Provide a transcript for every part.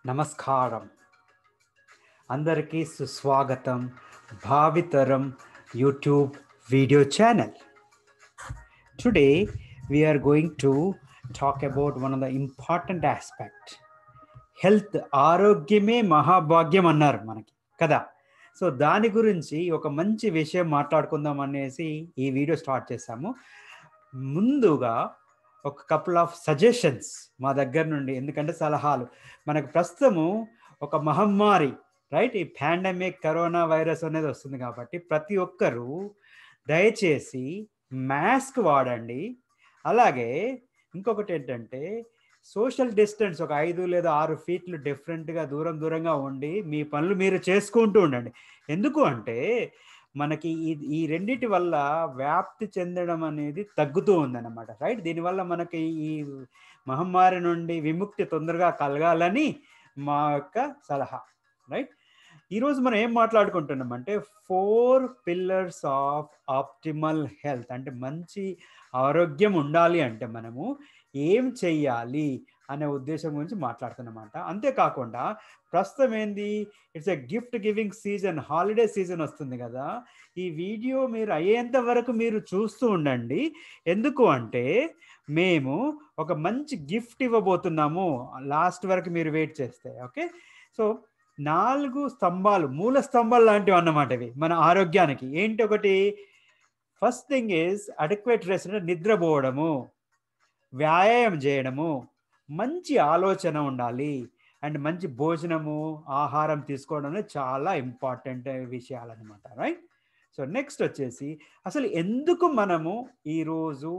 నమస్కారం అందరికీ సుస్వాగతం భావితరం YouTube video channel. Today we are going to talk about one of the important aspect. Health ఆరోగ్యమే మహాభాగ్యం అన్నారు మనకి కదా. సో దాని గురించి ఒక మంచి విషయం మాట్లాడుకుందాం అనేసి ఈ వీడియో స్టార్ట్ చేశాము. ముందుగా ఒక కపుల్ ఆఫ్ సజెషన్స్ మా దగ్గర నుండి, ఎందుకంటే సలహాలు మనకు ప్రస్తుతము ఒక మహమ్మారి రైట్, ఈ పాండమిక్ కరోనా వైరస్ అనేది వస్తుంది కాబట్టి ప్రతి ఒక్కరూ దయచేసి మాస్క్ వాడండి. అలాగే ఇంకొకటి ఏంటంటే సోషల్ డిస్టెన్స్ ఒక 5 లేదా 6 ఫీట్లు డిఫరెంట్గా దూరంగా ఉండి మీ పనులు మీరు చేసుకుంటూ ఉండండి. ఎందుకు అంటే మనకి ఈ రెండిటి వల్ల వ్యాప్తి చెందడం అనేది తగ్గుతూ ఉందన్నమాట రైట్. దీనివల్ల మనకి ఈ మహమ్మారి నుండి విముక్తి తొందరగా కలగాలని మా యొక్క సలహా రైట్. ఈరోజు మనం ఏం మాట్లాడుకుంటున్నాం అంటే 4 పిల్లర్స్ ఆఫ్ ఆప్టిమల్ హెల్త్, అంటే మంచి ఆరోగ్యం ఉండాలి అంటే మనము ఏం చెయ్యాలి అనే ఉద్దేశం గురించి మాట్లాడుతున్నమాట. అంతేకాకుండా ప్రస్తుతం ఏంది, it's a gift giving season, holiday season వస్తుంది కదా. ఈ వీడియో మీరు అయ్యేంత వరకు మీరు చూస్తూ ఉండండి. ఎందుకు అంటే మేము ఒక మంచి గిఫ్ట్ ఇవ్వబోతున్నాము లాస్ట్ వరకు మీరు వెయిట్ చేస్తే. ఓకే, సో 4 స్తంభాలు, మూల స్తంభాలు లాంటివి అన్నమాట ఇవి మన ఆరోగ్యానికి. ఏంటి ఒకటి, first thing is adequate rest, అంటే నిద్రపోవడము, వ్యాయామం చేయడము, మంచి ఆలోచన ఉండాలి, అండ్ మంచి భోజనము ఆహారం తీసుకోవడం అనేది చాలా ఇంపార్టెంట్ విషయాలన్నమాట రైట్. సో నెక్స్ట్ వచ్చేసి అసలు ఎందుకు మనము ఈరోజు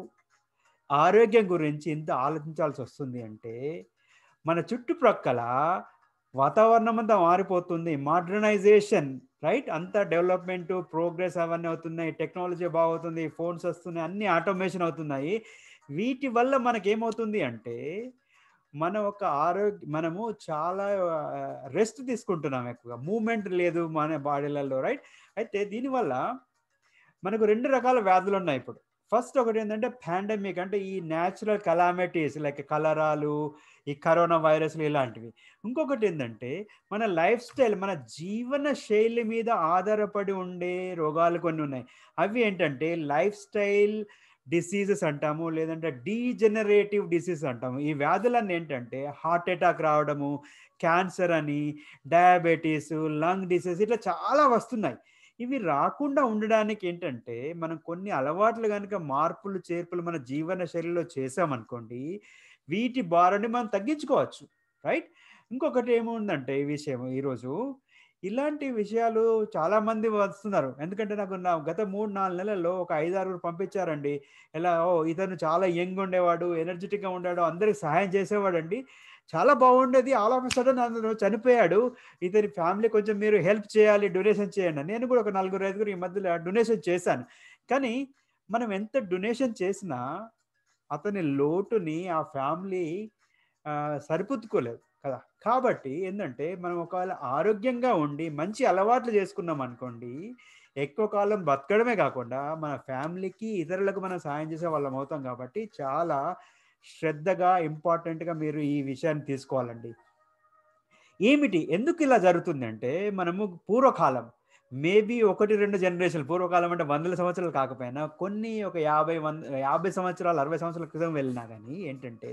ఆరోగ్యం గురించి ఇంత ఆలోచించాల్సి వస్తుంది అంటే మన చుట్టుప్రక్కల వాతావరణం అంతా మారిపోతుంది, మోడర్నైజేషన్ రైట్, అంతా డెవలప్మెంట్ ప్రోగ్రెస్ అవన్నీ అవుతున్నాయి, టెక్నాలజీ బాగుతుంది, ఫోన్స్ వస్తున్నాయి, అన్నీ ఆటోమేషన్ అవుతున్నాయి. వీటి వల్ల మనకేమవుతుంది అంటే మనము చాలా రెస్ట్ తీసుకుంటున్నాం, ఎక్కువగా మూమెంట్ లేదు మన బాడీలలో రైట్. అయితే దీనివల్ల మనకు 2 రకాల వ్యాధులు ఉన్నాయి ఇప్పుడు. ఫస్ట్ ఒకటి ఏంటంటే పాండమిక్, అంటే ఈ న్యాచురల్ కలామిటీస్ లైక్ కలరాలు, ఈ కరోనా వైరస్లు ఇలాంటివి. ఇంకొకటి ఏంటంటే మన లైఫ్ స్టైల్, మన జీవన శైలి మీద ఆధారపడి ఉండే రోగాలు కొన్ని ఉన్నాయి. అవి ఏంటంటే లైఫ్ స్టైల్ డిసీజెస్ అంటాము, లేదంటే డీజెనరేటివ్ డిసీజ్ అంటాము. ఈ వ్యాధులన్నీ ఏంటంటే హార్ట్ అటాక్ రావడము, క్యాన్సర్ అని, డయాబెటీస్, లంగ్ డిసీజ్, ఇట్లా చాలా వస్తున్నాయి. ఇవి రాకుండా ఉండడానికి ఏంటంటే మనం కొన్ని అలవాట్లు కనుక మార్పులు చేర్పులు మన జీవన శైలిలో చేసామనుకోండి, వీటి బారిని మనం తగ్గించుకోవచ్చు రైట్. ఇంకొకటి ఏముందంటే ఈ విషయం, ఈరోజు ఇలాంటి విషయాలు చాలామంది వస్తున్నారు. ఎందుకంటే నాకు గత 3-4 నెలల్లో ఒక 5-6 పంపించారండి. ఇలా ఇతను చాలా యంగ్ ఉండేవాడు, ఎనర్జెటిక్గా ఉండాడు, అందరికి సహాయం చేసేవాడండి, చాలా బాగుండేది, ఆల్ ఆఫ్ సడన్ అతను చనిపోయాడు, ఇతని ఫ్యామిలీ కొంచెం మీరు హెల్ప్ చేయాలి, డొనేషన్ చేయండి. నేను కూడా ఒక 4-5 ఈ మధ్యలో డొనేషన్ చేశాను. కానీ మనం ఎంత డొనేషన్ చేసినా అతని లోటుని ఆ ఫ్యామిలీ సరిపుచ్చుకోలేదు కదా. కాబట్టి ఏంటంటే మనం ఒకవేళ ఆరోగ్యంగా ఉండి మంచి అలవాట్లు చేసుకున్నాం అనుకోండి, ఎక్కువ కాలం బతకడమే కాకుండా మన ఫ్యామిలీకి ఇతరులకు మనం సాయం చేసే వాళ్ళం అవుతాం. కాబట్టి చాలా శ్రద్ధగా ఇంపార్టెంట్గా మీరు ఈ విషయాన్ని తీసుకోవాలండి. ఏమిటి, ఎందుకు ఇలా జరుగుతుంది అంటే మనము పూర్వకాలం మేబీ 1-2 జనరేషన్, పూర్వకాలం అంటే వందల సంవత్సరాలు కాకపోయినా కొన్ని ఒక 50 సంవత్సరాలు 60 సంవత్సరాల క్రితం వెళ్ళినా కానీ ఏంటంటే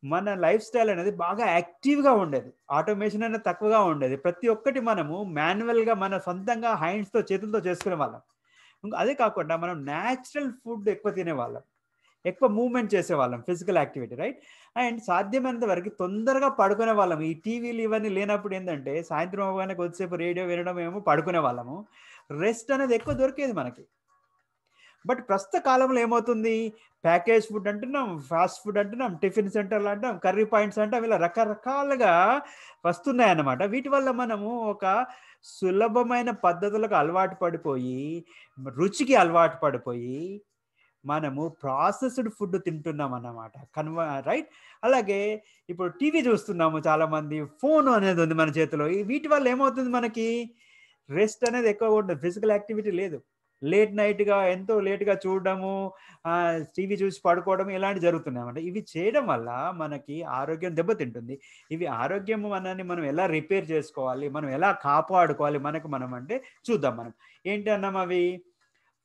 మన లైఫ్ స్టైల్ అనేది బాగా యాక్టివ్గా ఉండేది, ఆటోమేషన్ అనేది తక్కువగా ఉండేది. ప్రతి ఒక్కటి మనము మాన్యువల్గా మన సొంతంగా హ్యాండ్స్తో చేతులతో చేసుకునే వాళ్ళం. అదే కాకుండా మనం న్యాచురల్ ఫుడ్ ఎక్కువ తినేవాళ్ళం, ఎక్కువ మూవ్మెంట్ చేసేవాళ్ళం, ఫిజికల్ యాక్టివిటీ రైట్. అండ్ సాధ్యమైనంత వరకు తొందరగా పడుకునే వాళ్ళం. ఈ టీవీలు ఇవన్నీ లేనప్పుడు ఏంటంటే సాయంత్రం అవగానే కొద్దిసేపు రేడియో వినడం ఏమో పడుకునే వాళ్ళము, రెస్ట్ అనేది ఎక్కువ దొరికేది మనకి. బట్ ప్రస్తుత కాలంలో ఏమవుతుంది, ప్యాకేజ్ ఫుడ్ అంటున్నాం, ఫాస్ట్ ఫుడ్ అంటున్నాం, టిఫిన్ సెంటర్లు అంటాం, కర్రీ పాయింట్స్ అంటాం, ఇలా రకరకాలుగా వస్తున్నాయి అన్నమాట. వీటి వల్ల మనము ఒక సులభమైన పద్ధతులకు అలవాటు పడిపోయి, రుచికి అలవాటు పడిపోయి మనము ప్రాసెస్డ్ ఫుడ్ తింటున్నాం అన్నమాట రైట్. అలాగే ఇప్పుడు టీవీ చూస్తున్నాము, చాలామంది ఫోన్ అనేది ఉంది మన చేతిలో. వీటి వల్ల ఏమవుతుంది, మనకి రెస్ట్ అనేది ఎక్కువ ఉండదు, ఫిజికల్ యాక్టివిటీ లేదు. లేట్ నైట్‌గా ఎంతో లేట్‌గా చూడడము, టీవీ చూసి పడుకోవడం ఇలాంటివి జరుగుతున్నాయన్నమాట. ఇవి చేయడం వల్ల మనకి ఆరోగ్యం దెబ్బతింటుంది. ఇవి ఆరోగ్యం మనని మనం ఎలా రిపేర్ చేసుకోవాలి, మనం ఎలా కాపాడుకోవాలి మనకు మనం అంటే చూద్దాం మనం. ఏంటి అన్నాం అవి?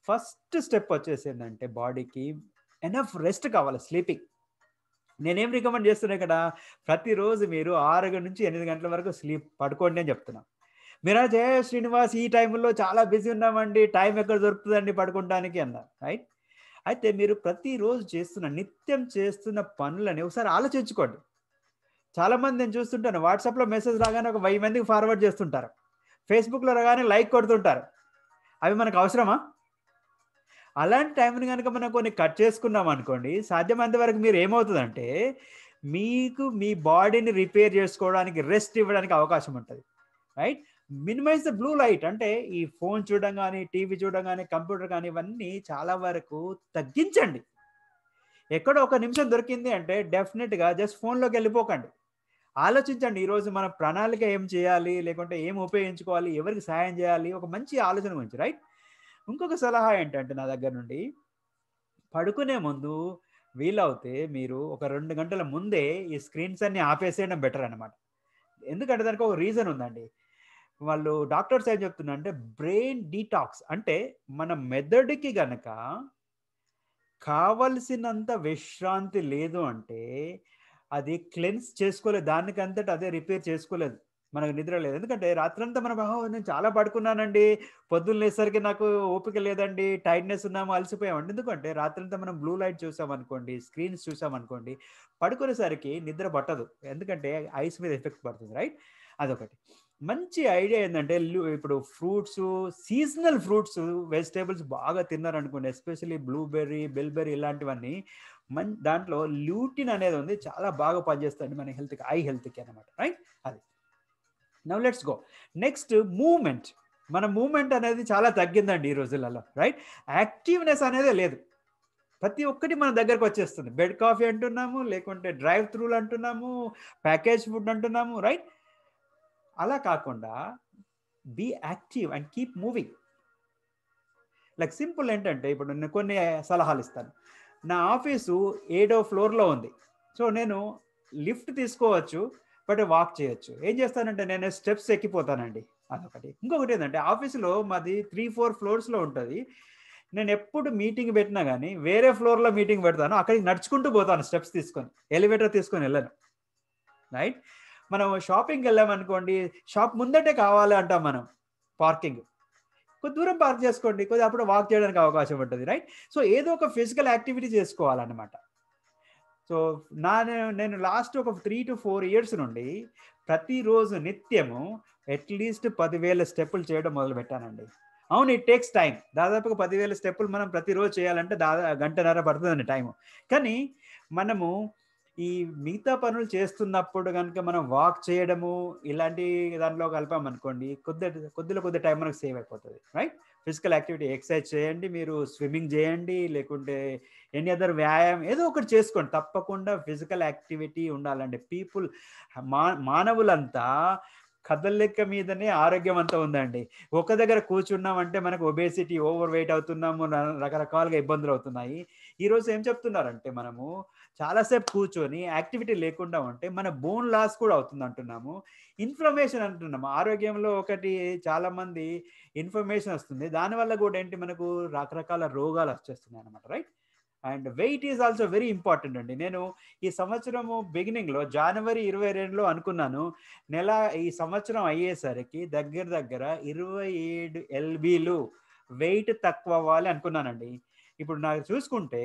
ఫస్ట్ స్టెప్ వచ్చేసి ఏందంటే బాడీకి ఎనఫ్ రెస్ట్ కావాలి, స్లీపింగ్. నేనేం రికమెండ్ చేస్తున్నా ఇక్కడ, ప్రతిరోజు మీరు 6-8 గంటల వరకు పడుకోండి అని చెప్తున్నా. మీరనొచ్చు, "ఏ శ్రీనివాస్ ఈ టైంలో చాలా బిజీ ఉన్నామండి. టైం ఎక్కడ దొరుకుతదండి పడుకుంటానికి" అన్నారు. రైట్? అయితే మీరు ప్రతిరోజు నిత్యం చేస్తున్న పనులని ఒకసారి ఆలోచించుకోండి. చాలామంది నేను చూస్తుంటాను, వాట్సాప్‌లో మెసేజ్ రాగానే ఒక 1000 మందికి ఫార్వర్డ్ చేస్తుంటారు. ఫేస్‌బుక్‌లో రాగానే లైక్ కొడుతుంటారు. అవి మనకు అవసరమా? అలాంటి టైంని గనుక మనం కొన్ని కట్ చేసుకున్నామనుకోండి, సాధ్యమైనంత వరకు మీరేమవుతదంటే, మీకు మీ బాడీని రిపేర్ చేసుకోవడానికి, రెస్ట్ ఇవ్వడానికి అవకాశం ఉంటది. Right? Minimize the blue light. అంటే ఈ ఫోను చూడడం గాని, టీవీ చూడడం గాని, కంప్యూటర్ గాని ఇవన్నీ చాలా వరకు తగ్గించండి. ఎక్కడో ఒక నిమిషం దొరికింది అంటే డెఫినిట్‌గా జస్ట్ ఫోనులోకెళ్ళిపోకండి. ఆలోచించండి, ఈరోజు మన ప్రణాళిక ఏం చేయాలి? లేకుంటే ఏం ఉపయోగించుకోవాలి? ఎవరికి సహాయం చేయాలి? ఒక మంచి ఆలోచన గురించి, రైట్? ఇంకొక సలహా ఏంటంటే నా దగ్గర నుండి, పడుకునే ముందు వీలవుతే మీరు ఒక 2 గంటల ముందే ఈ స్క్రీన్స్ అన్నీ ఆపేసేయడం బెటర్ అన్నమాట. ఎందుకంటే దానికి ఒక రీజన్ ఉందండి. వాళ్ళు డాక్టర్స్ ఏం చెప్తున్నారంటే బ్రెయిన్ డీటాక్స్ అంటే మన మెదడుకి గనక కావలసినంత విశ్రాంతి లేదు అంటే అది క్లెన్స్ చేసుకోలేదు. దానికంతట అదే రిపేర్ చేసుకోలేదు. మనకు నిద్ర లేదు. ఎందుకంటే రాత్రంతా మనం నేను చాలా పడుకున్నానండి. పొద్దున్న లేసేసరికి నాకు ఓపిక లేదండి. టైర్డ్‌నెస్ ఉన్నాము, అలసిపోయామండి. ఎందుకంటే రాత్రంతా మనం బ్లూ లైట్ చూసామనుకోండి, స్క్రీన్స్ చూసామనుకోండి, పడుకునేసరికి నిద్ర పట్టదు. ఎందుకంటే ఐస్ మీద ఎఫెక్ట్ పడుతుంది. రైట్? అదొకటి. మంచి ఐడియా ఏందంటే ఇప్పుడు సీజనల్ ఫ్రూట్స్, వెజిటబుల్స్ బాగా తిన్నారనుకోండి. ఎస్పెషల్లీ బ్లూబెర్రీ, బిల్‌బెర్రీ ఇలాంటివన్నీ దాంట్లో ల్యూటిన్ అనేది ఉంది. చాలా బాగా పనిచేస్తదండి మన హెల్త్‌కి, ఐ హెల్త్‌కి అన్నమాట. రైట్? అది. Now let's go. Next movement. మన మూవ్‌మెంట్ అనేది చాలా తగ్గిందండి ఈ రోజులలో. రైట్? యాక్టివ్‌నెస్ అనేదే లేదు. ప్రతి ఒక్కటి మన దగ్గరకొచ్చేస్తుంది. బెడ్ కాఫీ అంటున్నాము, లేకుంటే డ్రైవ్ త్రూలు అంటున్నాము, ప్యాకేజ్ ఫుడ్ అంటున్నాము. రైట్? అలా కాకుండా be active and keep moving. Like simple ఏంటంటే ఇప్పుడు నేను కొన్ని సలహాలిస్తాను. నా ఆఫీసు 7వ ఫ్లోర్‌లో ఉంది. సో, నేను లిఫ్ట్ తీసుకోవచ్చు. బట్ వాక్ చేయొచ్చు. ఏం చేస్తానంటే నేను స్టెప్స్ ఎక్కిపోతానండి. అదొకటి. ఇంకొకటేంటంటే ఆఫీస్‌లో మాది 3, 4 ఫ్లోర్స్‌లో ఉంటది. నేనెప్పుడు మీటింగ్ పెట్టినా గాని వేరే ఫ్లోర్‌లో మీటింగ్ పెడతాను. అక్కడికి నడుచుకుంటూ పోతాను స్టెప్స్ తీసుకొని. ఎలివేటర్ తీసుకొని ఎళ్ళను. రైట్? మనం షాపింగ్‌కెళ్ళామనుకోండి, షాప్ ముందటే కావాలి అంటాం మనం పార్కింగ్. కొద్ది దూరం పార్క్ చేసుకోండి. కొద్దిగా అప్పుడు వాక్ చేయడానికి అవకాశం ఉంటది. రైట్? సో, ఏదో ఒక ఫిజికల్ యాక్టివిటీ చేసుకోవాలన్నమాట. సో, నేను లాస్ట్ ఒక 3-4 ఇయర్స్ నుండి ప్రతిరోజు నిత్యము అట్‌లీస్ట్ 10,000 స్టెప్పులు చేయడం మొదలుపెట్టానండి. అవును, ఇట్ టేక్స్ టైమ్. దాదాపుగా 10,000 స్టెప్పులు మనం ప్రతిరోజు చేయాలంటే గంటన్నర పడుతుందండి టైము. కానీ మనము ఈ మిగతా పనులు చేస్తున్నప్పుడు గనుక మనం వాక్ చేయడము, ఇలాంటి దాంట్లో కలిపామనుకోండి, కొద్దిలో కొద్ది టైం మనకు సేవ్ అయిపోతది. రైట్? ఫిజికల్ యాక్టివిటీ ఎక్సర్సైజ్ చేయండి, మీరు స్విమ్మింగ్ చేయండి, లేకుంటే ఎనీ అదర్ వ్యాయామం ఏదో ఒకటి చేసుకోండి. తప్పకుండా ఫిజికల్ యాక్టివిటీ ఉండాలండి. మానవులంతా కదలిక మీదనే ఆరోగ్యం అంతా ఉందండి. ఒక దగ్గర కూర్చున్నామంటే మనకు ఒబేసిటీ, ఓవర్ వెయిట్ అవుతున్నాము. రకరకాలుగా ఇబ్బందులవుతున్నాయి. ఈరోజు ఏం చెప్తున్నారంటే మనము చాలా సేపు కూర్చొని యాక్టివిటీ లేకుండా ఉంటే మన బోన్ లాస్ కూడా అవుతుందంటున్నాము. ఇన్‌ఫ్లమేషన్ అంటున్నాము. ఆరోగ్యంలో ఒకటి చాలామంది ఇన్ఫర్మేషన్ వస్తుంది. దానివల్ల కూడా ఏంటి మనకు రకరకాల రోగాలొచ్చేస్తున్నాయన్నమాట. Right? And weight is also very important అండి. నేను ఈ సంవత్సరము బిగినింగ్‌లో జనవరి 22లో అనుకున్నాను. ఈ సంవత్సరం అయ్యేసరికి దగ్గర దగ్గర 27 ఎల్‌బీలు వెయిట్ తక్కువవ్వాలి అనుకున్నానండి. ఇప్పుడు నాకు చూసుకుంటే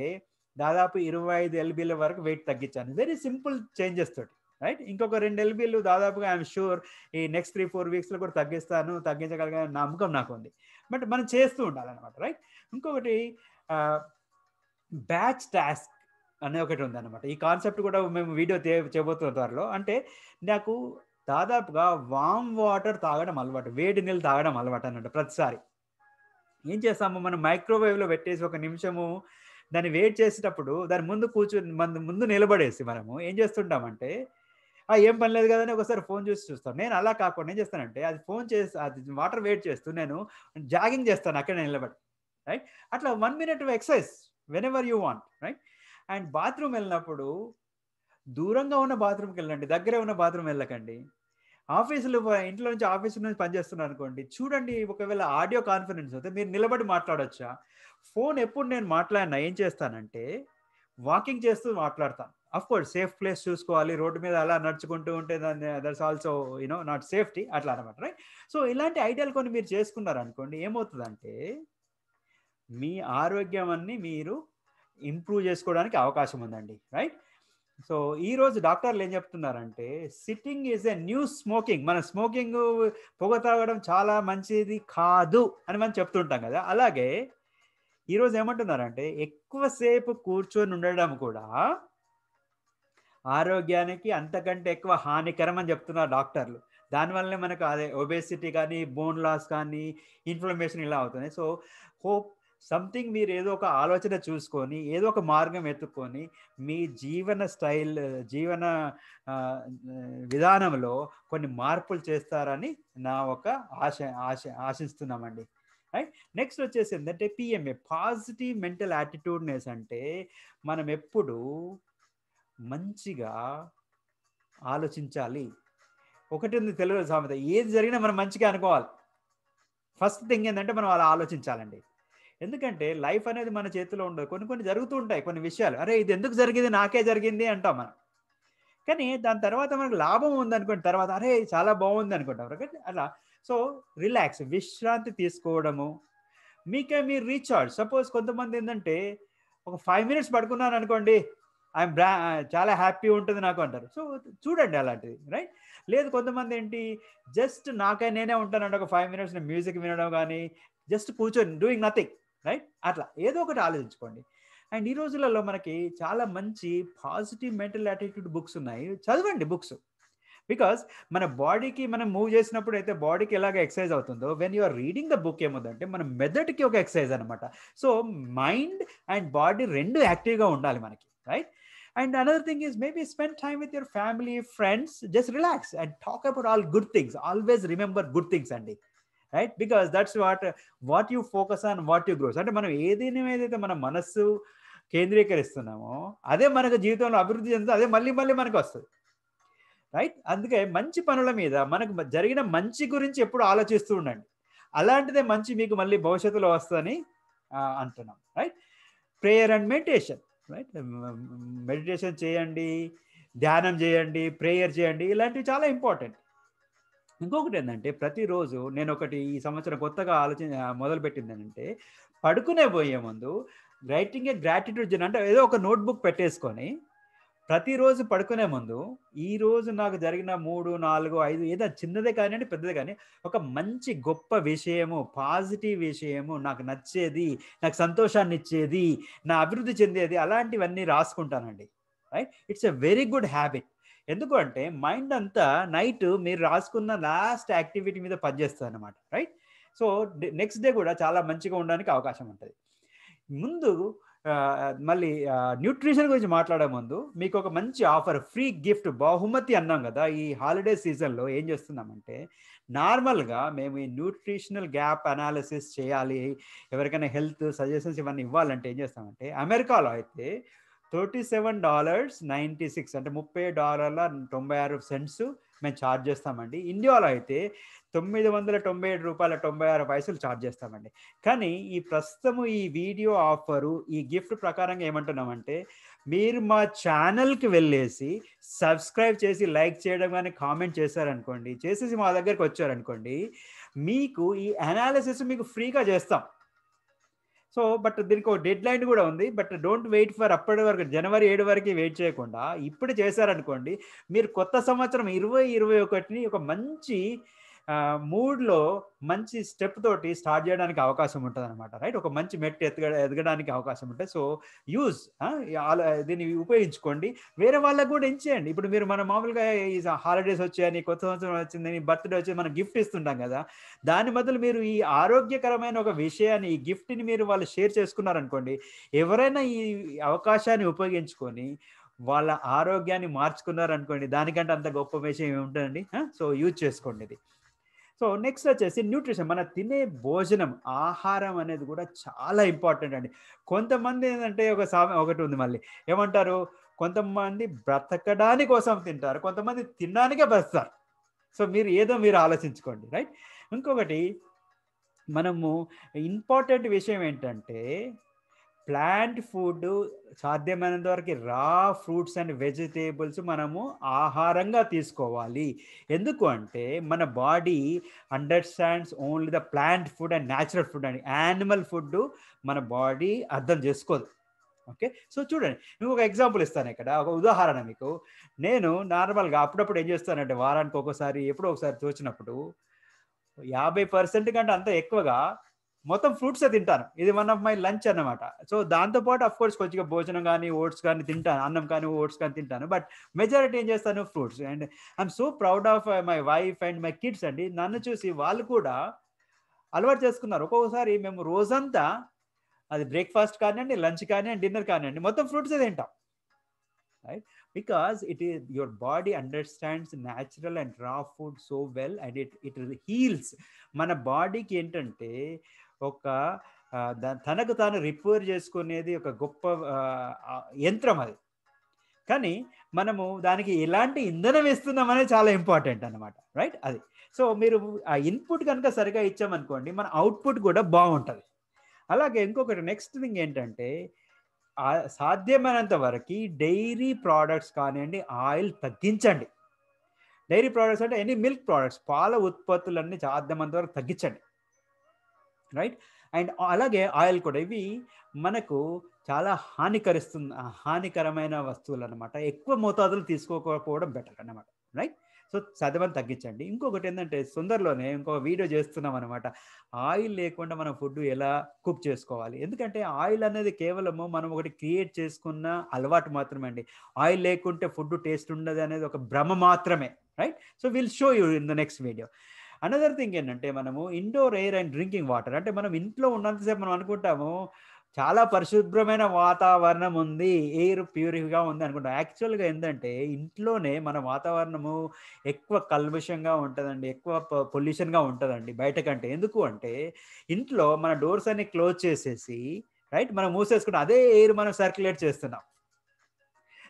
దాదాపు 25 ఎల్‌బీల వరకు వెయిట్ తగ్గించాను. వెరీ సింపుల్ చేంజెస్ తోటి. రైట్? ఇంకొక 2 ఎల్‌బీలు దాదాపుగా ఐ యామ్ ష్యూర్ ఈ నెక్స్ట్ 3, 4 వీక్స్‌లో కూడా తగ్గించగలిగే నమ్మకం నాకుంది. బట్ మనం చేస్తూ ఉండాలన్నమాట. రైట్? ఇంకొకటి ఆహ్, బ్యాచ్ టాస్క్ అనే ఒకటి ఉందన్నమాట. ఈ కాన్సెప్ట్ కూడా మేము వీడియో చేయబోతున్నాం త్వరలో. అంటే నాకు దాదాపుగా వార్మ్ వాటర్ తాగడం అలవాటు. వేడి నీళ్ళు తాగడం అలవాటన్నమాట ప్రతిసారి. ఏం చేస్తాము మనం మైక్రోవేవ్‌లో పెట్టేసి ఒక నిమిషము దాన్ని వేడి చేసేటప్పుడు దాని ముందు కూర్చొని ముందు నిలబడేసి మనము ఏం చేస్తుంటామంటే, ఏం పని లేదు గదా! అని ఒకసారి ఫోను చూస్తాం. నేను అలా కాకుండా ఏం చేస్తానంటే అది వాటర్ వేడి చేస్తూ నేను జాగింగ్ చేస్తాను అక్కడే నిలబడి. రైట్. అట్లా 1 minute exercise when ever you want, right. And bathroom వెళ్ళినప్పుడు దూరంగా ఉన్న బాత్రూమ్కి వెళ్ళండి, దగ్గరే ఉన్న బాత్రూమ్ వెళ్ళకండి. ఆఫీసులో ఇంట్లో నుంచి ఆఫీస్ నుంచి పనిచేస్తున్నారు అనుకోండి, చూడండి ఒకవేళ ఆడియో కాన్ఫరెన్స్ అయితే మీరు నిలబడి మాట్లాడొచ్చా. ఫోన్ ఎప్పుడు నేను మాట్లాడినా ఏం చేస్తానంటే వాకింగ్ చేస్తూ మాట్లాడతాను. అఫ్ కోర్స్ సేఫ్ ప్లేస్ చూసుకోవాలి, రోడ్డు మీద అలా నడుచుకుంటూ ఉంటే దాన్ని దట్స్ ఆల్సో నాట్ సేఫ్టీ అట్లా అనమాట, రైట్. సో ఇలాంటి ఐడియాలు కొన్ని మీరు చేసుకున్నారనుకోండి, ఏమవుతుందంటే మీ ఆరోగ్యం అన్ని మీరు ఇంప్రూవ్ చేసుకోవడానికి అవకాశం ఉందండి, రైట్. సో ఈరోజు డాక్టర్లు ఏం చెప్తున్నారంటే sitting is a new smoking. మన స్మోకింగ్ పొగ తాగడం చాలా మంచిది కాదు అని మనం చెప్తుంటాం కదా. అలాగే ఈరోజు ఏమంటున్నారంటే ఎక్కువసేపు కూర్చొని ఉండడం కూడా ఆరోగ్యానికి అంతకంటే ఎక్కువ హానికరం అని చెప్తున్నారు డాక్టర్లు. దానివల్లనే మనకు అదే ఒబేసిటీ కానీ, బోన్ లాస్ కానీ, ఇన్ఫ్లమేషన్ ఇలా అవుతుంది. సో హోప్ సంథింగ్ మీరు ఏదో ఒక ఆలోచన చూసుకొని, ఏదో ఒక మార్గం ఎత్తుకొని మీ జీవన స్టైల్, జీవన విధానంలో కొన్ని మార్పులు చేస్తారని నా ఒక ఆశిస్తున్నామండి, రైట్. నెక్స్ట్ వచ్చేసి ఏంటంటే పిఎంఏ, పాజిటివ్ మెంటల్ యాటిట్యూడ్నెస్. అంటే మనం ఎప్పుడు మంచిగా ఆలోచించాలి. ఒకటి ఉంది తెలుగులో సామెత, ఏది జరిగినా మనం మంచిగా అనుకోవాలి. ఫస్ట్ థింగ్ ఏంటంటే మనం అలా ఆలోచించాలండి. ఎందుకంటే లైఫ్ అనేది మన చేతిలో ఉండదు. కొన్ని కొన్ని జరుగుతూ ఉంటాయి కొన్ని విషయాలు, అరే ఇది ఎందుకు జరిగింది, నాకే జరిగింది అంటాం మనం. కానీ దాని తర్వాత మనకు లాభం ఉందనుకోండి, తర్వాత అరే చాలా బాగుంది అనుకుంటాం అలా. సో రిలాక్స్, విశ్రాంతి తీసుకోవడము, మీకే మీరు రీఛార్జ్. సపోజ్ కొంతమంది ఏంటంటే ఒక 5 minutes పడుకున్నాను అనుకోండి, ఐఎమ్ చాలా హ్యాపీ ఉంటుంది నాకు అంటారు. సో చూడండి అలాంటిది, రైట్. లేదు కొంతమంది ఏంటి జస్ట్ నాకై నేనే ఉంటానంటే ఒక 5 minutes మ్యూజిక్ వినడం కానీ, జస్ట్ కూర్చొని డూయింగ్ నథింగ్, రైట్. అట్లా ఏదో ఒకటి ఆలోచించుకోండి. అండ్ ఈ రోజులలో మనకి చాలా మంచి పాజిటివ్ మెంటల్ యాటిట్యూడ్ బుక్స్ ఉన్నాయి, చదవండి బుక్స్. బికాస్ మన బాడీకి మనం మూవ్ చేసినప్పుడు అయితే బాడీకి ఎలాగ ఎక్సర్సైజ్ అవుతుందో, when you are reading the book ఏముందంటే మన మెదడుకి ఒక ఎక్సర్సైజ్ అనమాట. సో మైండ్ అండ్ బాడీ రెండు యాక్టివ్గా ఉండాలి మనకి, right. And another thing is maybe spend time with your family, friends, just relax and talk about all good things. Always remember good things అండి, right. Because that's what you focus on, what you grows. అంటే మనం ఏదైతే మన మనస్సు కేంద్రీకరిస్తున్నామో అదే మనకు జీవితంలో అభివృద్ధి చెందుతుంది, అదే మళ్ళీ మళ్ళీ మనకు వస్తుంది, రైట్. అందుకే మంచి పనుల మీద మనకు జరిగిన మంచి గురించి ఎప్పుడు ఆలోచిస్తూ ఉండండి. అలాంటిదే మంచి మీకు మళ్ళీ భవిష్యత్తులో వస్తుందని అంటున్నాం, right. Prayer and meditation, right. Meditation చేయండి, ధ్యానం చేయండి, ప్రేయర్ చేయండి, ఇలాంటివి చాలా ఇంపార్టెంట్. ఇంకొకటి ఏంటంటే ప్రతిరోజు నేను ఒకటి ఈ సంవత్సరం కొత్తగా మొదలుపెట్టింది ఏంటంటే పడుకునే పోయే ముందు రైటింగ్ ఏ గ్రాటిట్యూడ్ జర్నల్, అంటే ఏదో ఒక నోట్బుక్ పెట్టేసుకొని ప్రతిరోజు పడుకునే ముందు ఈరోజు నాకు జరిగిన 3, 4, 5 ఏదో చిన్నదే కానివ్వండి పెద్దదే కానీ ఒక మంచి గొప్ప విషయము, పాజిటివ్ విషయము, నాకు నచ్చేది, నాకు సంతోషాన్ని ఇచ్చేది, నా అభివృద్ధి చెందేది, అలాంటివన్నీ రాసుకుంటానండి, right. It's a very good habit. ఎందుకు అంటే మైండ్ అంతా నైట్ మీరు రాసుకున్న లాస్ట్ యాక్టివిటీ మీద పనిచేస్తుంది అనమాట, రైట్. సో నెక్స్ట్ డే కూడా చాలా మంచిగా ఉండడానికి అవకాశం ఉంటుంది. ముందు మళ్ళీ న్యూట్రిషన్ గురించి మాట్లాడే ముందు మీకు ఒక మంచి ఆఫర్, ఫ్రీ గిఫ్ట్, బహుమతి అన్నాం కదా. ఈ హాలిడే సీజన్లో ఏం చేస్తున్నామంటే నార్మల్గా మేము ఈ న్యూట్రిషనల్ గ్యాప్ అనాలిసిస్ చేయాలి, ఎవరికైనా హెల్త్ సజెషన్స్ ఇవన్నీ ఇవ్వాలంటే ఏం చేస్తామంటే అమెరికాలో అయితే $37.96 అంటే $30.96 మేము ఛార్జ్ చేస్తామండి. ఇండియాలో అయితే $997.96 ఛార్జ్ చేస్తామండి. కానీ ఈ ప్రస్తుతము ఈ వీడియో ఆఫరు, ఈ గిఫ్ట్ ప్రకారంగా ఏమంటున్నామంటే మీరు మా ఛానల్కి వెళ్ళేసి సబ్స్క్రైబ్ చేసి లైక్ చేయడం కానీ కామెంట్ చేశారనుకోండి, చేసేసి మా దగ్గరికి వచ్చారనుకోండి, మీకు ఈ అనాలిసిస్ మీకు ఫ్రీగా చేస్తాం. సో బట్ దీనికి ఒక డెడ్ లైన్ కూడా ఉంది. బట్ డోంట్ వెయిట్ ఫర్ అప్పటి వరకు, జనవరి 7 వరకు వెయిట్ చేయకుండా ఇప్పుడు చేశారనుకోండి, మీరు కొత్త సంవత్సరం 2021ని ఒక మంచి మూడ్లో మంచి స్టెప్ తోటి స్టార్ట్ చేయడానికి అవకాశం ఉంటుంది అనమాట, రైట్. ఒక మంచి మెట్టు ఎదగడానికి అవకాశం ఉంటుంది. సో యూజ్ దీన్ని ఉపయోగించుకోండి, వేరే వాళ్ళకు కూడా ఇచ్చేయండి. ఇప్పుడు మీరు మన మామూలుగా ఈ హాలిడేస్ వచ్చాయని, కొత్త సంవత్సరం వచ్చిందని, బర్త్డే వచ్చి మనం గిఫ్ట్ ఇస్తుంటాం కదా. దాని బదులు మీరు ఈ ఆరోగ్యకరమైన ఒక విషయాన్ని, ఈ గిఫ్ట్ని మీరు వాళ్ళు షేర్ చేసుకున్నారనుకోండి, ఎవరైనా ఈ అవకాశాన్ని ఉపయోగించుకొని వాళ్ళ ఆరోగ్యాన్ని మార్చుకున్నారనుకోండి, దానికంటే అంత గొప్ప విషయం ఏముంటుందండి. సో యూజ్ చేసుకోండి ఇది. సో నెక్స్ట్ వచ్చేసి న్యూట్రిషన్. మన తినే భోజనం, ఆహారం అనేది కూడా చాలా ఇంపార్టెంట్ అండి. కొంతమంది ఏంటంటే ఒకటి ఉంది మళ్ళీ. ఏమంటారు? కొంతమంది బ్రతకడాని కోసం తింటారు. కొంతమంది తినడానికే బతుకుతారు. సో మీరు ఆలోచించుకోండి. రైట్? ఇంకొకటి మనము ఇంపార్టెంట్ విషయం ఏంటంటే ప్లాంట్ ఫుడ్ సాధ్యమైనంత వరకు రా ఫ్రూట్స్ అండ్ వెజిటేబుల్స్ మనము ఆహారంగా తీసుకోవాలి. ఎందుకు అంటే మన body understands only the plant food and natural food అండి. యానిమల్ ఫుడ్ మన బాడీ అర్థం చేసుకోదు. ఓకే. సో చూడండి, మీకు ఒక ఎగ్జాంపుల్ ఇస్తాను ఇక్కడ. ఒక ఉదాహరణ మీకు. నేను నార్మల్‌గా అప్పుడప్పుడు ఏం చేస్తానంటే వారానికి ఒకసారి ఎప్పుడో ఒకసారి తోచినప్పుడు 50% కంటే అంత ఎక్కువగా మొత్తం ఫ్రూట్సే తింటాను. ఇది వన్ ఆఫ్ మై లంచ్ అన్నమాట. సో దాంతో పాటు ఆఫ్‌కోర్స్ కొద్దిగా భోజనం గాని, ఓట్స్ గాని తింటాను. అన్నం కానీ, ఓట్స్ కానీ తింటాను. బట్ మెజారిటీ ఏం చేస్తాను fruits. And I'm so proud of my wife and my kids అండి. నన్ను చూసి వాళ్ళు కూడా అలవాటు చేసుకున్నారు. ఒక్కొక్కసారి మేము రోజంతా అది బ్రేక్‌ఫాస్ట్ కానియండి, లంచ్ కానియండి, డిన్నర్ కానియండి మొత్తం ఫ్రూట్సే తింటాం. Right? Because your body understands natural and రా food so well and it heels. మన బాడీకి ఏంటంటే ఒక తనకు తాను రిపేర్ చేసుకునేది ఒక గొప్ప యంత్రం అది. కానీ మనము దానికి ఎలాంటి ఇంధనం ఇస్తున్నాం అనేది చాలా ఇంపార్టెంట్ అన్నమాట. రైట్? అది. సో మీరు ఆ ఇన్పుట్ కనుక సరిగా ఇచ్చామనుకోండి మన అవుట్పుట్ కూడా బాగుంటుంది. అలాగే ఇంకొకటి నెక్స్ట్ థింగ్ ఏంటంటే సాధ్యమైనంత వరకు డైరీ ప్రోడక్ట్స్ కానివ్వండి, ఆయిల్ తగ్గించండి. డైరీ ప్రోడక్ట్స్ అంటే ఎనీ మిల్క్ ప్రోడక్ట్స్, పాల ఉత్పత్తులన్నీ సాధ్యమైనంత వరకు తగ్గించండి. రైట్? అండ్ అలాగే ఆయిల్ కూడా ఇవి మనకు చాలా హానికరమైన వస్తువులు అనమాట. ఎక్కువ మోతాదులు తీసుకోకపోవడం బెటర్ అన్నమాట. రైట్? సో సాధ్యమైనంత తగ్గించండి. ఇంకొకటి ఏంటంటే తొందరలోనే ఇంకొక వీడియో చేస్తున్నాం అనమాట. ఆయిల్ లేకుండా మనం ఫుడ్ ఎలా కుక్ చేసుకోవాలి. ఎందుకంటే ఆయిల్ అనేది కేవలము మనం ఒకటి క్రియేట్ చేసుకున్న అలవాటు మాత్రమే అండి. ఆయిల్ లేకుంటే ఫుడ్ టేస్ట్ ఉండదు అనేది ఒక భ్రమ మాత్రమే. Right? So will show you in the next video. Another thing ఏంటంటే మనము indoor air and drinking water. అంటే మనం ఇంట్లో ఉన్నంతసేపు మనం అనుకుంటాము చాలా పరిశుభ్రమైన వాతావరణం ఉంది, ఎయిర్ ప్యూరిఫైగా ఉంది అనుకుంటాం. యాక్చువల్‌గా ఏందంటే ఇంట్లోనే మన వాతావరణము ఎక్కువ కల్మషంగా ఉంటదండి. ఎక్కువ పొల్యూషన్‌గా ఉంటదండి బయట కంటే. ఎందుకు అంటే ఇంట్లో మన డోర్స్ అన్ని క్లోజ్ చేసేసి రైట్ మనం మూసేసుకుంటాం. అదే ఎయిర్ మనం సర్క్యులేట్ చేస్తున్నాం.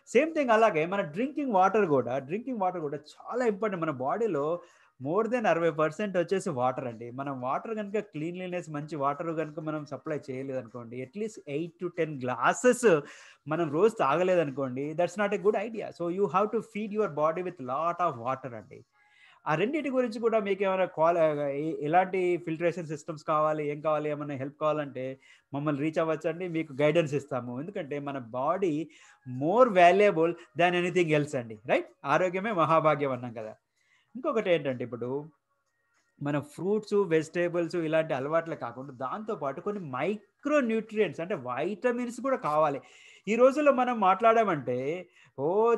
సేమ్ థింగ్ అలాగే మన డ్రింకింగ్ వాటర్ కూడా చాలా ఇంపార్టెంట్. మన బాడీలో మోర్ దెన్ 60% వచ్చేసి వాటర్ అండి. మనం వాటర్ గనుక క్లీన్లీనెస్ మంచి వాటర్ గనుక మనం సప్లై చేయలేదనుకోండి, అట్‌లీస్ట్ 8-10 గ్లాసెస్ మనం రోజు తాగలేదనుకోండి, that's not a good idea. So you have to feed your body with lot of water అండి. ఆ రెండిటి గురించి కూడా మీకేమైనా ఎలాంటి ఫిల్టరేషన్ సిస్టమ్స్ కావాలి, ఏం కావాలి, ఏమన్నా హెల్ప్ కావాలంటే మమ్మల్ని రీచ్ అవ్వచ్చండి. మీకు గైడెన్స్ ఇస్తాము. ఎందుకంటే మన body more valuable than anything else అండి. రైట్? ఆరోగ్యమే మహాభాగ్యం అన్నాం కదా! ఇంకొకటి ఏంటంటే ఇప్పుడు మన ఫ్రూట్స్, వెజిటబుల్స్ ఇలాంటి అలవాట్లే కాకుండా దాంతో పాటు కొన్ని మైక్రో న్యూట్రియంట్స్ అంటే వైటమిన్స్ కూడా కావాలి. ఈ రోజుల్లో మనం మాట్లాడామంటే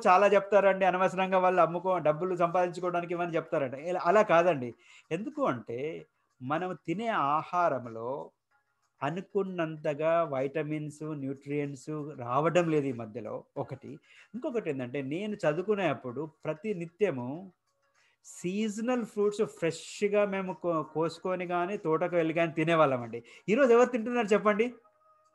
చాలా చెప్తారండి. అనవసరంగా వాళ్ళు డబ్బులు సంపాదించుకోవడానికి ఇవన్నీ చెప్తారంట. అలా కాదండి. ఎందుకు అంటే మనం తినే ఆహారంలో అనుకున్నంతగా వైటమిన్స్, న్యూట్రియంట్స్ రావడం లేదు ఈ మధ్యలో ఒకటి. ఇంకొకటి ఏంటంటే నేను చదువుకునేప్పుడు ప్రతి నిత్యము సీజనల్ ఫ్రూట్స్ ఫ్రెష్‌గా మేము కోసుకొని గాని, తోటకు వెళ్లి గాని తినేవాళ్ళమండి. ఈరోజు ఎవరు తింటున్నారు చెప్పండి?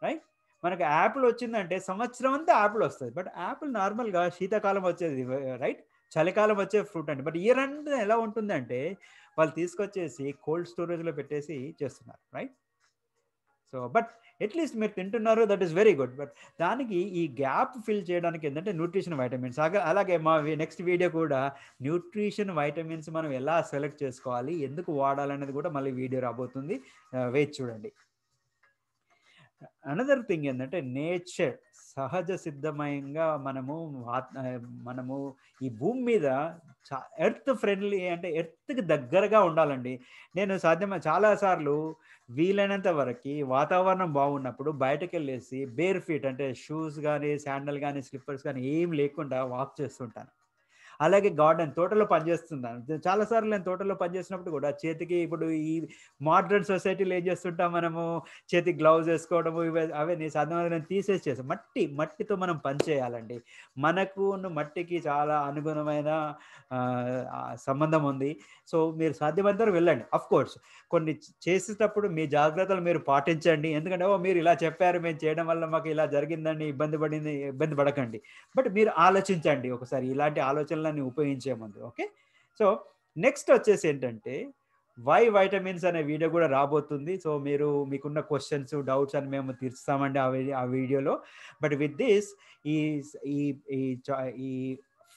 రైట్? మనకు యాపిల్ వచ్చిందంటే సంవత్సరం అంతా యాపిల్ వస్తది. బట్ యాపిల్ నార్మల్‌గా శీతాకాలం వచ్చేది రైట్? చలికాలం వచ్చే ఫ్రూట్ అండి. బట్ ఇయర్ అంతా ఎలా ఉంటుందంటే వాళ్ళు తీసుకొచ్చేసి కోల్డ్ స్టోరేజ్‌లో పెట్టేసి చేస్తున్నారు. రైట్? సో బట్ అట్‌లీస్ట్ మీరు తింటున్నారు that is very good. But దానికి ఈ గ్యాప్ ఫిల్ చేయడానికి ఏంటంటే న్యూట్రిషన్ వైటమిన్స్ అలాగే మా నెక్స్ట్ వీడియో కూడా న్యూట్రిషన్ వైటమిన్స్ మనం ఎలా సెలెక్ట్ చేసుకోవాలి, ఎందుకు వాడాలనేది కూడా మళ్ళీ వీడియో రాబోతుంది. వేచి చూడండి. అనదర్ థింగ్ ఏంటంటే నేచర్ సహజ సిద్ధమయంగా మనము ఈ భూమి మీద ఎర్త్ ఫ్రెండ్లీ అంటే ఎర్త్‌కి దగ్గరగా ఉండాలండి. నేను చాలా సార్లు వీలైనంత వరకి వాతావరణం బాగున్నప్పుడు బయటకెళ్ళేసి బేర్ ఫీట్ అంటే షూస్ గానీ, శాండల్ గానీ, స్లిప్పర్స్ గానీ ఏం లేకుండా వాక్ చేస్తుంటాను. అలాగే గార్డెన్ తోటలో పనిచేస్తున్నాను. చాలా సార్లు నేను తోటలో పనిచేసినప్పుడు కూడా చేతికి ఇప్పుడు ఈ మోడ్రన్ సొసైటీలో ఏం చేస్తుంటాం మనము, చేతికి గ్లౌజ్ వేసుకోవడము అవన్నీ సాధారణంగా నేను తీసేసి చేస్తాను. మట్టితో మనం పని చేయాలండి. మనకును మట్టికి చాలా అనుగుణమైన సంబంధం ఉంది. సో మీరు సాధ్యమైనంత వరకు వెళ్ళండి. కోర్స్ కొన్ని చేసేటప్పుడు మీ జాగ్రత్తలు మీరు పాటించండి. ఎందుకంటే మీరు ఇలా చెప్పారు, మేము చేయడం వల్ల మాకు ఇలా జరిగిందండి, ఇబ్బంది పడకండి. బట్ మీరు ఆలోచించండి ఒకసారి ఇలాంటి ఆలోచనలన్నీ ఉపయోగించే ముందు. ఓకే. సో నెక్స్ట్ వచ్చేసి ఏంటంటే వై వైటమిన్స్ అనే వీడియో కూడా రాబోతుంది. సో మీకున్న క్వశ్చన్స్, డౌట్స్ అని మేము తీర్చుతామండి ఆ వీడియోలో. బట్ విత్ దిస్ ఈ ఈ ఈ ఈ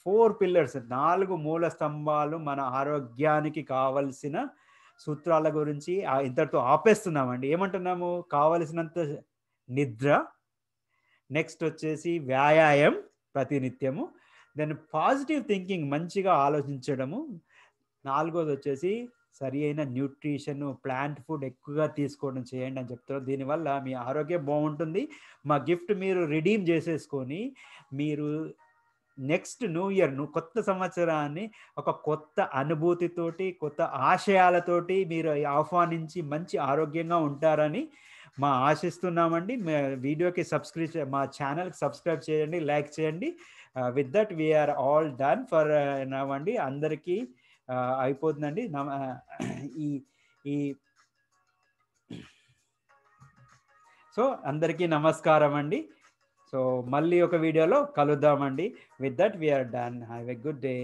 4 పిల్లర్స్ 4 మూల స్తంభాలు మన ఆరోగ్యానికి కావలసిన సూత్రాల గురించి ఇంతటితో ఆపేస్తున్నామండి. ఏమంటున్నాము? కావలసినంత నిద్ర, నెక్స్ట్ వచ్చేసి వ్యాయామం ప్రతినిత్యము, దెన్ పాజిటివ్ థింకింగ్ మంచిగా ఆలోచించడము, నాలుగోది వచ్చేసి సరి అయిన న్యూట్రిషన్, ప్లాంట్ ఫుడ్ ఎక్కువగా తీసుకోవడం చేయండి అని చెప్తారు. దీనివల్ల మీ ఆరోగ్యం బాగుంటుంది. మా గిఫ్ట్ మీరు రిడీమ్ చేసేసుకొని మీరు నెక్స్ట్ న్యూ ఇయర్ కొత్త సంవత్సరాన్ని ఒక కొత్త అనుభూతితోటి, కొత్త ఆశయాలతోటి మీరు ఆహ్వానించి మంచి ఆరోగ్యంగా ఉంటారని ఆశిస్తున్నామండి. వీడియోకి మా ఛానల్కి సబ్స్క్రైబ్ చేయండి, లైక్ చేయండి. With that we're all done for now అండి. అందరికీ అయిపోతుందండి. ఈ ఈ సో అందరికీ నమస్కారం అండి. సో మళ్ళీ ఒక వీడియోలో కలుద్దామండి. With that we're done. Have a good day.